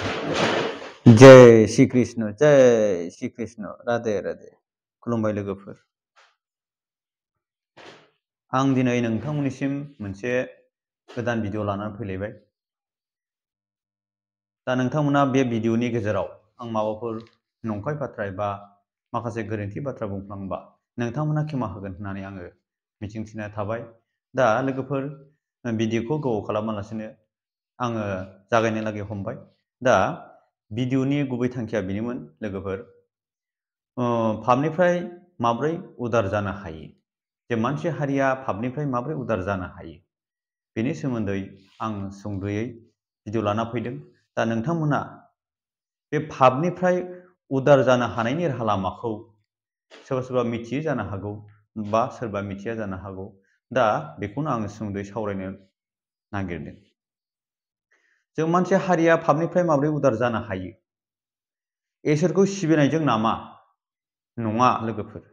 जय श्री कृष्ण, जय श्री कृष्ण, राधे राधे। खुलुमबाय लोगोफोर। आं दिनै नोंथांमोननिसिम मोनसे गोदान भिडिअ लानानै फैलायबाय। दा नोंथांमोना बे भिडिअनि गेजेराव आं माबाफोर नंखाय बाथ्रा एबा माखासे गोरोन्थि बाथ्रा बुंफ्लांबा नोंथांमोना क्षमा होगोन होननानै आङो मिजिंथिनाय थाबाय। दा लोगोफोर, भिडिअखौ गोबाव खालामालासिनो आङो जागायनो लागै हमबाय। दा भिडिअनि गुबै थांखिया बेनोमोन लोगोफोर, पापनिफ्राय माब्रै उदार जानो हायो, जे मानसि हारिया पापनिफ्राय माब्रै उदार जानो हायो, बेनि सोमोन्दै आं सुंद'यै भिडिअ लाना फैदों। दा नोंथांमोना बे पापनिफ्राय उदार जानो हानायनि राहा लामाखौ सोरबा सोरबा मिथियो जानो हागौ बा सोरबा मिथिया जानो हागौ। दा बेखौनो आं सुंद'यै सावरायनो नागिरदों। जों मानसि हारिया पापनिफ्राय माब्रै उदार जानो हायो? इसोरखौ सिबिनायजों नामा? नङा लोगोफोर।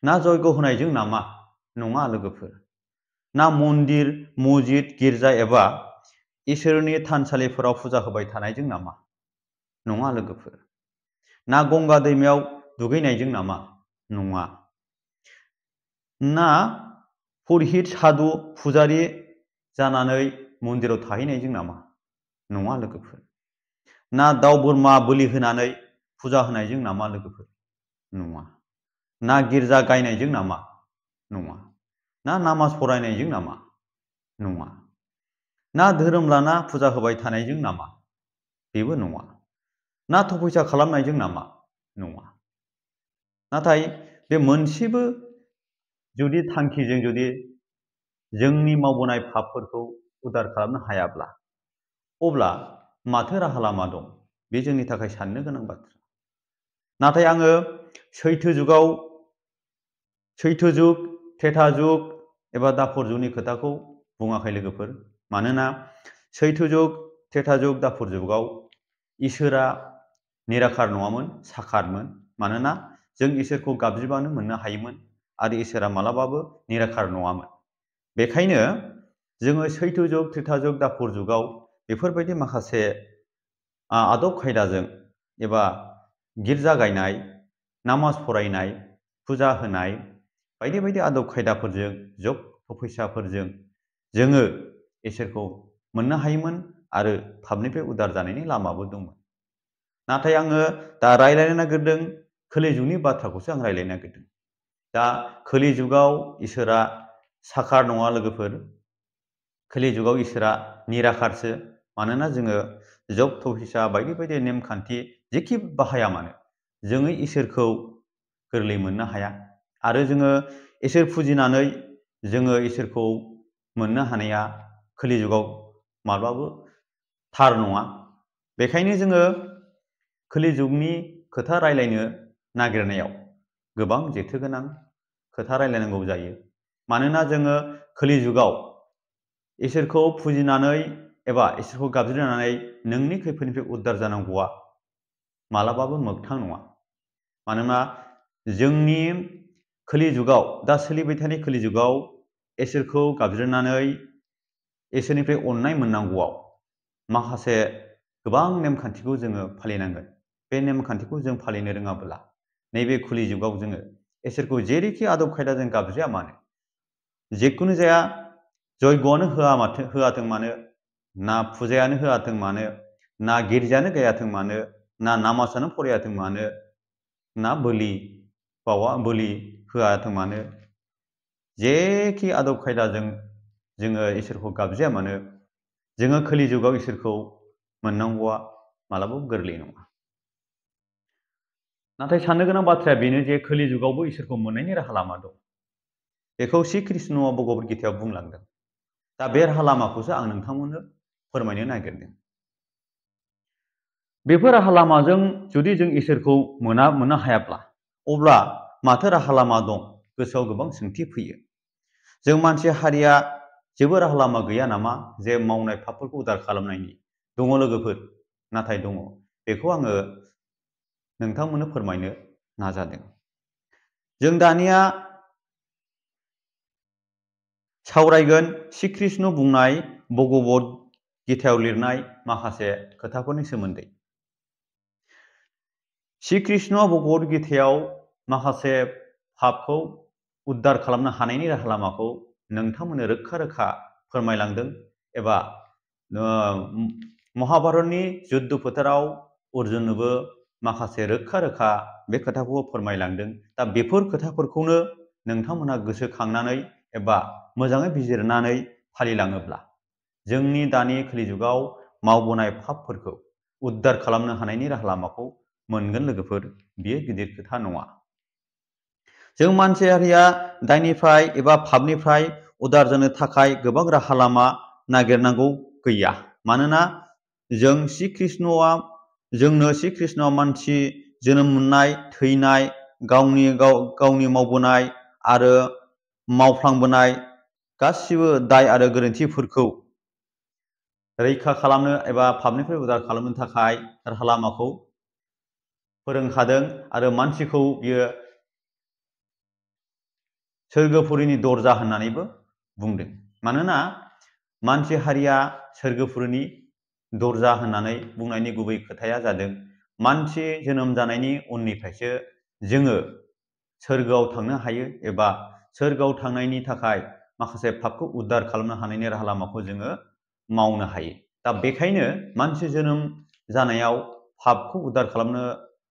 ना जयग' होनायजों नामा? नङा लोगोफोर। ना मन्दिर, मस्जिद, गिर्जा एबा इसोरनि थानसालिफोराव फुजा होबाय थानायजों नामा? नङा लोगोफोर। ना गंगा दैमायाव दुगैनायजों नामा? नङा। ना पुरहित, साधु, फुजारि जानानै मन्दिराव थाहैनायजों नामा? नङा लोगोफोर। ना दाउ बोरमा बोलि होनानै फुजा होनायजों नामा लोगोफोर? नङा। ना गिर्जा गायनायजों नामा? नङा। ना नामाज फरायनायजों नामा? नङा। ना धोरोम लाना फुजा होबाय थानायजों नामा? बेबो नङा। ना तपस्या खालामनायजों नामा? नङा। नाथाय बे मोनसेबो जुदि थांखिजों जुदि जोंनि मावबोनाय पापफोरखौ उदार खालामनो हायाब्ला, अब्ला माथो राहा लामा दं? बे जोंनि थाखाय साननो गोनां बाथ्रा। नाथाय आङो सैथो जुग, थेथा जुग एबा दापर जुगनि खोथाखौ बुङाखै लोगोफोर। मानोना सैथो जुग, थेथा जुग, दापर जुगाव इसोरा निराकार नङामोन, साकारमोन। मानोना जों इसोरखौ गाबज्रिबानो मोननो हायोमोन आरो इसोरा मालाबाबो निराकार नङामोन। बेखायनो जोङो सैथो जुग, थेथा जुग, दापर जुगाव बेफोरबायदि माखासे आदब खायदाजों एबा गिर्जा गायनाय, नामाज फरायनाय, फुजा होनाय बायदि बायदि आदब खायदाफोरजों, जग तपस्याफोरजों जोङो इसोरखौ मोननो हायोमोन आरो पापनिफ्राय उदार जानायनि लामाबो दंमोन। नाथाय आङो दा रायज्लायनो नागिरदों खोलि जुगनि बाथ्राखौसो आं रायज्लायनो नागिरदों। दा खोलि जुगाव इसोरा साकार नङा लोगोफोर। खोलि जुगाव इसोरा निराकारसो। मानोना जोङो जग तपस्या बायदि बायदि नेमखान्थि जेखि बाहाया मानो जोङो इसोरखौ गोरलै मोननो हाया। आरो जोङो इसोर फुजिनानै जोङो इसोरखौ मोननो हानाया खोलि जुगाव माब्लाबाबो थार नङा। बेखायनो जोङो खोलि जुगनि खोथा रायलायनो नागिरनायाव गोबां जेथो गोनां खोथा रायलायनांगौ जायो। मानोना जोङो खोलि जुगाव इसोरखौ फुजिनानै एबा इसोरखौ गाबज्रिनानै नोंनि खैफोदनिफ्राय उद्धार जानांगौआ मालाबाबो मोगथां नङा। मानोना जोंनि खोलि जुगाव, दा सोलिबाय थानाय खोलि जुगाव इसोरखौ गाबज्रिनानै इसोरनिफ्राय अननाय मोननांगौआव माखासे गोबां नेमखान्थिखौ जोङो फालिनांगोन। बे नेमखान्थिखौ जों फालिनो रोङाब्ला नैबे खोलि जुगाव जोङो इसोरखौ जेरैखि आदब खायदाजों गाबज्रिया मानो, जिखुनु जाया जयग'आनो होआथों मानो, ना फुजायानो होआथों मानो, ना गिर्जायानो गायाथों मानो, ना नामाजानो फरायाथों मानो, ना बोलि होआथों मानो, जेखि आदब खायदाजों जोङो इसोरखौ गाबज्रिया मानो, जोङो खोलि जुगाव इसोरखौ मोननांगौआ मालाबाबो गोरलै नङा। नाथाय साननो गोनां बाथ्राया बेनो जे खोलि जुगावबो इसोरखौ मोननायनि राहा लामा दं। बेखौ श्री कृष्णआ भगवद गीतायाव बुंलांदों। दा बे राहा लामाखौसो आं नोंथांमोननो फोरमायनो नागिरदों। बेफोर राहा लामाजों जुदि जों इसोरखौ मोननो हायाब्ला, अब्ला माथो राहा लामा दं? गोसोआव गोबां सोंथि फैयो। जों मानसि हारिया जेबो राहा लामा गैया नामा जे मावनाय पापफोरखौ उदार खालामनायनि? दङ लोगोफोर, नाथाय दङ। बेखौ आङो नोंथांमोननो फोरमायनो नाजादों। जों दानिया सावरायगोन श्री कृष्ण बुंनाय भगवद गितायाव लिरनाय माखासे खोथाफोरनि सोमोन्दै। श्री कृष्णआ भगवद गीतायाव माखासे पापखौ उद्धार खालामनो हानायनि राहा लामाखौ नोंथांमोननो रोखा रोखा फोरमायलांदों एबा महाभारतनि जुद्ध फोथाराव अर्जुननोबो माखासे रोखा रोखा बे खोथाखौ फोरमायलांदों। दा बेफोर खोथाफोरखौनो नोंथांमोनहा गोसोखांनानै एबा मोजाङै बिजिरनानै फालिलाङोब्ला जोंनि दानि कलिजुगाव मावबोनाय पापफोरखौ उद्धार खालामनो हानायनि राहा लामाखौ मोनगोन लोगोफोर। बियो गिदिर खोथा नङा। जों मानसि हारिया दायनिफ्राय एबा पापनिफ्राय उदार जानो थाखाय गोबां राहा लामा नागिरनांगौ गैया। मानोना श्री कृष्णआ मानसि जोनोम मोननाय, थैनाय, गावनि मावबोनाय आरो मावफ्लांबोनाय गासिबो दाय आरो गोरोन्थिफोरखौ रैखा खालामनो एबा पापनिफ्राय उदार खालामनो थाखाय राहा लामाखौ फोरोंखादों आरो मानसिखौ बियो सोरगोफुरिनि दरजा होननानैबो बुंदों। मानोना मानसि हारिया सोरगोफुरिनि दरजा होननानै बुंनायनि गुबै खोथाया जादों मानसि जोनोम जानायनि उननिफ्रायसो जोङो सोरगोआव थांनो हायो एबा सोरगोआव थांनायनि थाखाय माखासे पापखौ उद्धार खालामनो हानायनि राहा लामाखौ जोङो मावनो हायो। दा बेखायनो मानसि जोनोम जानायाव पापखौ उद्धार खालामनो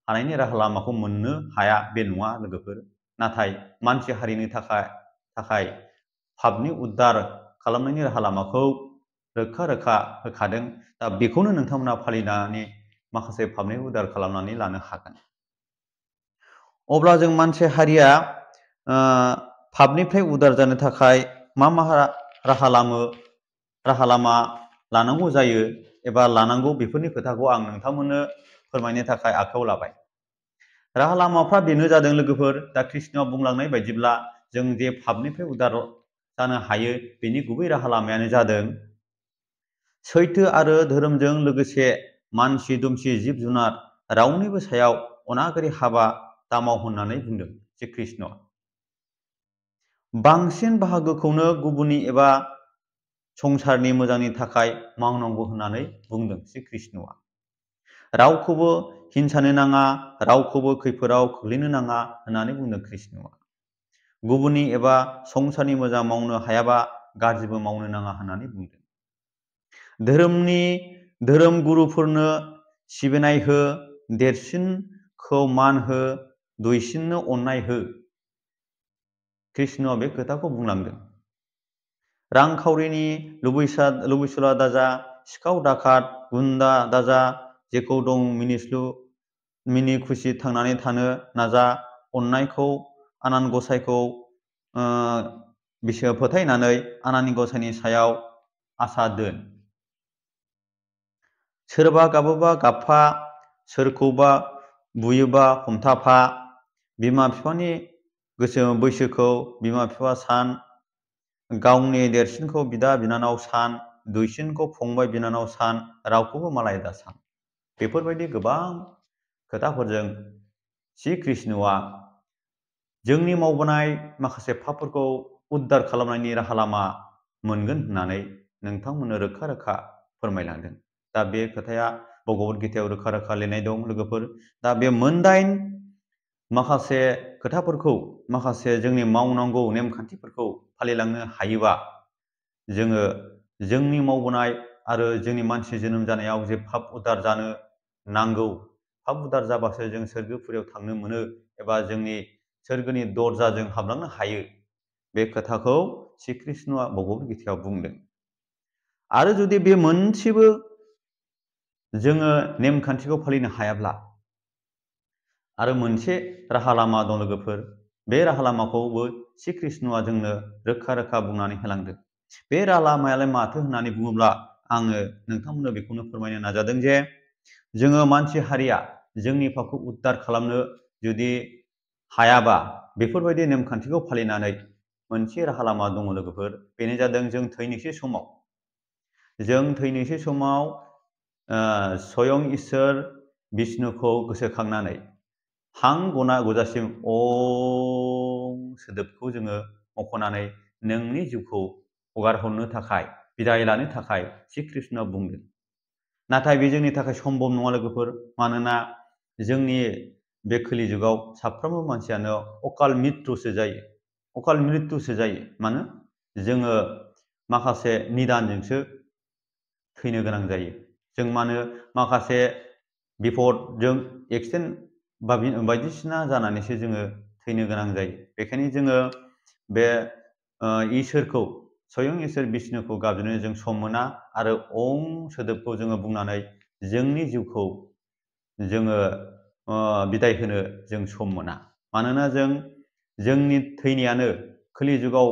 हानायनि राहा लामाखौ मोननो हाया बे नङा लोगोफोर। नाथाय मानसि हारिनि थाखाय पापनि उद्धार खालामनायनि राहा लामाखौ रोखा रोखा होखादों। दा बेखौनो नोंथांमोना फालिनानै माखासे पापनि उद्धार खालामनानै लानो हागोन। अब्ला जों मानसि हारिया पापनिफ्राय उद्धार जानो थाखाय मा राहा लामा लानांगौ जायो एबा लानांगौ बेफोरनि खोथाखौ आं नोंथांमोननो फोरमायनो थाखाय आखायाव लाबाय। राहा लामाफ्रा बेनो जादों लोगोफोर। दा कृष्णआ बुंलांनाय बायदिब्ला जों जे पापनिफ्राय उद्धार जानो हायो बेनि गुबै राहा लामायानो जादों सैथो आरो धोरोमजों लोगोसे मानसि दुमसि जिब जुनार रावनिबो सायाव अनागारि हाबा दामाव होननानै बुंदों श्री कृष्णआ। बांसिन बाहागोखौनो गुबुननि एबा संसारनि मोजांनि थाखाय मावनांगौ होननानै बुंदों श्री कृष्णआ। रावखौबो हिंसानो नाङा, रावखौबो खैफोदाव खोख्लैनो नाङा होननानै बुंदों कृष्णआ। गुबुननि एबा संसारनि मोजां मावनो हायाबा गाज्रिबो मावनो नाङा होननानै बुंदों। धोरोम गुरुफोरनो सिबिनाय हो, देरसिनखौ मान हो, दुइसिननो अननाय हो। कृष्णआ बे खोथाखौ बुंलांदों। रांखावरिनि लुबैसुला दाजा, सिखाव दाखाट गुन्दा दाजा, जेखौ दं मिनि खुसि थांनानै थानो नाजा, अननायखौ आनान गसाइखौ फोथायनानै आनान गसाइनि सायाव आसा दोन। सोरबा गाबोबा गाबफा, सोरखौबा बुयोबा हमथाफा, बिमा बिफानि बैसोखौ बिमा बिफा सान, गावनि देरसिनखौ बिदा बिनानाव सान, दुइसिनखौ फंबाय बिनानाव सान, रावखौबो मालाय दासान। बेफोरबायदि गोबां खोथाफोरजों श्री कृष्णआ जोंनि मावबोनाय माखासे पापफोरखौ उद्धार खालामनायनि राहा लामा मोनगोन होननानै नोंथांमोननो रोखा रोखा फोरमायलांदों। दा बे खोथाया भगवद गीतायाव रोखा रोखा लिरनाय दं लोगोफोर। दा बे मोनदाइन माखासे खोथाफोरखौ, माखासे जोंनि मावनांगौ नेमखान्थिफोरखौ फालिलांनो हायोबा जोङो जोंनि मावबोनाय आरो जोंनि मानसि जोनोम जानायाव जे पाप उद्धार जानो नांगौ, पाप उद्धार जाबासो जों सोरगोफुरियाव थांनो मोनो एबा जोंनि सोरगोनि दरजाजों हाबलांनो हायो। बे खोथाखौ श्री कृष्णआ भगवद गीतायाव बुंदों। आरो जुदि बे मोनसेबो जोङो नेमखान्थिखौ फालिनो हायाब्ला आरो मोनसे राहा लामा दं लोगोफोर। बे राहा लामाखौबो श्री कृष्णआ जोंनो रोखा रोखा बुंनानै होलांदों। बे राहा लामायालाय माथो होननानै बुङोब्ला आङो नोंथांमोननो बेखौनो फोरमायनो नाजादों जे जोङो मानसि हारिया जोंनि पापखौ उद्धार खालामनो जुदि हायाबा बेफोरबायदि नेमखान्थिखौ फालिनानै मोनसे राहा लामा दङ लोगोफोर। बेनो जादों जों थैनोसै समाव स्वयं इसोर बिष्णुखौ गोसोखांनानै हां गजासिम अं सोदोबखौ जोङो मख'नानै नोंनि जिउखौ हगार हरनो थाखाय बिदाय लानो थाखाय श्री कृष्णआ बुंदों। नाथाय बे जोंनि थाखाय सम्भब नङा लोगोफोर, मानोना जोंनि बे खोलि जुगाव साफ्रोमबो मानसियानो अकाल मृत्युसो जायो। अकाल मृत्युसो जायो। मानो? जोङो माखासे निदानजोंसो थैनो गोनां जायो। जों मानो माखासे बिपदजों एक्सिडेन्ट बायदिसिना जानानैसो जोङो थैनो गोनां जायो। बेखायनो जोङो बे इसोरखौ स्वयं इसोर बिष्णुखौ गाबज्रिनो जों सम मोना आरो ओम सोदोबखौ जोङो बुंनानै जोंनि जिउखौ जोङो बिदाय होनो जों सम मोना। मानोना जोंनि थैनायानो खोलि जुगाव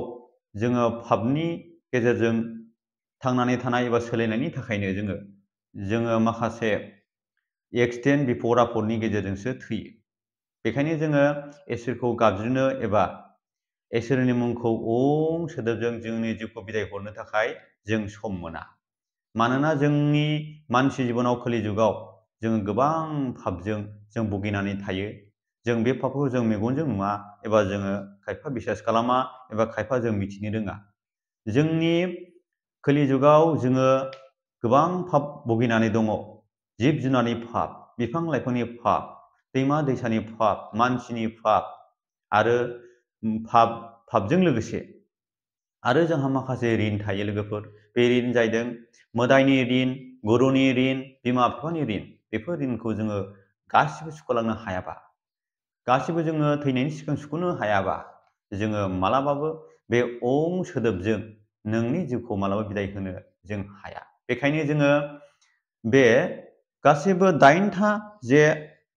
जोङो पापनि गेजेरजों थांनानै थानाय एबा सोलायनायनि थाखायनो जोङो माखासे एक्सिडेन्ट बिपद आफदनि गेजेरजोंसो थैयो। बेखायनो जोङो इसोरखौ गाबज्रिनो एबा इसोरनि मुंखौ ओम सोदोबजों जोंनि जिउखौ बिदाय हरनो थाखाय जों सम मोना। मानोना जोंनि मानसि जिबनाव खोलि जुगाव जोङो गोबां पापजों जों भुगिनानै थायो। जों बे पापखौ जों मेगनजों नुवा एबा जोङो खायफा बिसास खालामा एबा खायफा जों मिथिनो रोङा। जोंनि खोलि जुगाव जोङो गोबां पाप भुगिनानै दङ। जिब जुनारनि पाप, बिफां लाइफांनि पाप, दैमा दैसानि पाप, मानसिनि पाप आरो पापजों लोगोसे आरो जोंहा माखासे रिन थायो लोगोफोर। बे रिन जाहैदों मोदायनि रिन, गुरुनि रिन, बिमा बिफानि रिन। बेफोर रिनखौ जोङो गासिबो सुख'लांनो हायाबा, गासिबो जोङो थैनायनि सिगां सुख'नो हायाबा, जोङो मालाबाबो बे ओम सोदोबजों नोंनि जिउखौ मालाबा बिदाय होनो जों हाया। बेखायनो जोङो बे गासैबो 8था जे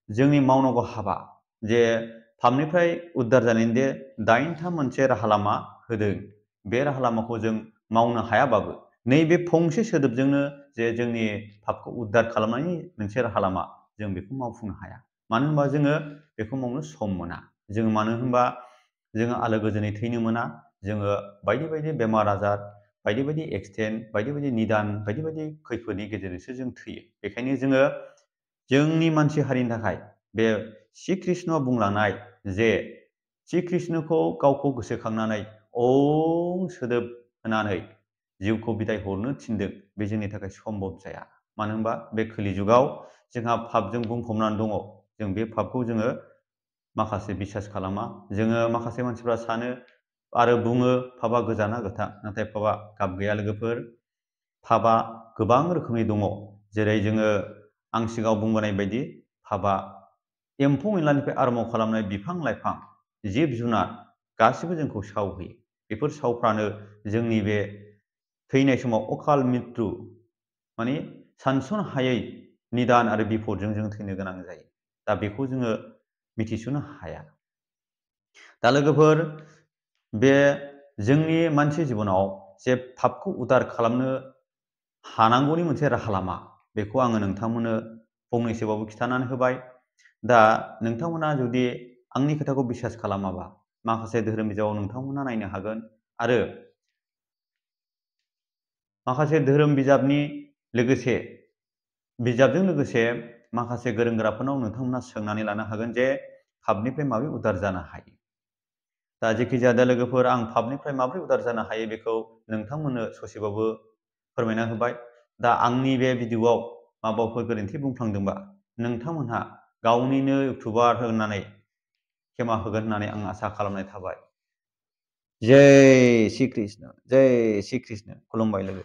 जोंनि मावनांगौ हाबा, जे पापनिफ्राय उद्धार जानायनि जे 8था मोनसे राहा लामा होदों, बे राहा लामाखौ जों मावनो हायाबाबो नैबे फंसे सोदोबजोंनो जे जोंनि पापखौ उद्धार खालामनायनि मोनसे राहा लामा, जों बेखौ मावफुंनो हाया। मानो होनबा जोङो बेखौ मावनो सम मोना। जोङो मानो होनबा जोङो आलो गोजोनै थैनो मोना। जोङो बायदि बायदि बेमार आजार, बायदि बायदि एक्सिडेन्ट, बायदि बायदि निदान, बायदि बायदि खैफोदनि गेजेरजोंसो जों थैयो। बेखायनो जोङो जोंनि मानसि हारिनि थाखाय बे श्री कृष्णआ बुंलांनाय जे श्री कृष्णखौ गावखौ गोसोखांनानै ओम सोदोब होनानै जिउखौ बिदाय हरनो थिनदों, बे जोंनि थाखाय सम्भब जाया। मानो होनबा बे खोलि जुगाव जोंहा पापजों बुंफबनानै दङ। जों बे पापखौ जोङो माखासे बिसास खालामा। जोङो माखासे मानसिफ्रा सानो आरो बुङो पापआ गोजाना गोथां, नाथाय पापआ गाब गैया लोगोफोर। पापआ गोबां रोखोमनि दङ। जेरै जोङो आं सिगाङाव बुंबोनाय बायदि पापआ एम्फौ एनलानिफ्राय आरम्भ खालामनाय बिफां लाइफां, जिब जुनार गासिबो जोंखौ सावहोयो। बेफोर सावफ्रानो जोंनि बे थैनाय समाव अकाल मृत्यु, माने सानस'नो हायै निदान आरो बिपदजों जों थैनो गोनां जायो। दा बेखौ जोङो मिथिस'नो हाया। दा लोगोफोर, बे जोंनि मानसि जिबनाव जे पापखौ उद्धार खालामनो हानांगौनि मोनसे राहा लामा, बेखौ आङो नोंथांमोननो फंनैसोबाबो खिन्थानानै होबाय। दा नोंथांमोना जुदि आंनि खोथाखौ बिसास खालामाबा, माखासे धोरोम बिजाबाव नोंथांमोना नायनो हागोन आरो माखासे धोरोम बिजाबजों लोगोसे माखासे गोरों गोराफोरनाव नोंथांमोना सोंनानै लानो हागोन जे पापनिफ्राय माबोरै उद्धार जानो हायो। दा जेखि जाया दा लोगोफोर, आं पापनिफ्राय माबोरै उद्धार जानो हायो बेखौ नोंथांमोननो ससेबाबो फोरमायना होबाय। दा आंनि बे भिडिअ'आव माबाफोर गोरोन्थि बुंफ्लांदोंबा नोंथांमोनहा गावनिनो इउटुबार होननानै क्षमा होगोन होननानै आं आसा खालामनाय थाबाय। जय श्री कृष्ण, जय श्री कृष्ण। खुलुमबाय लोगो।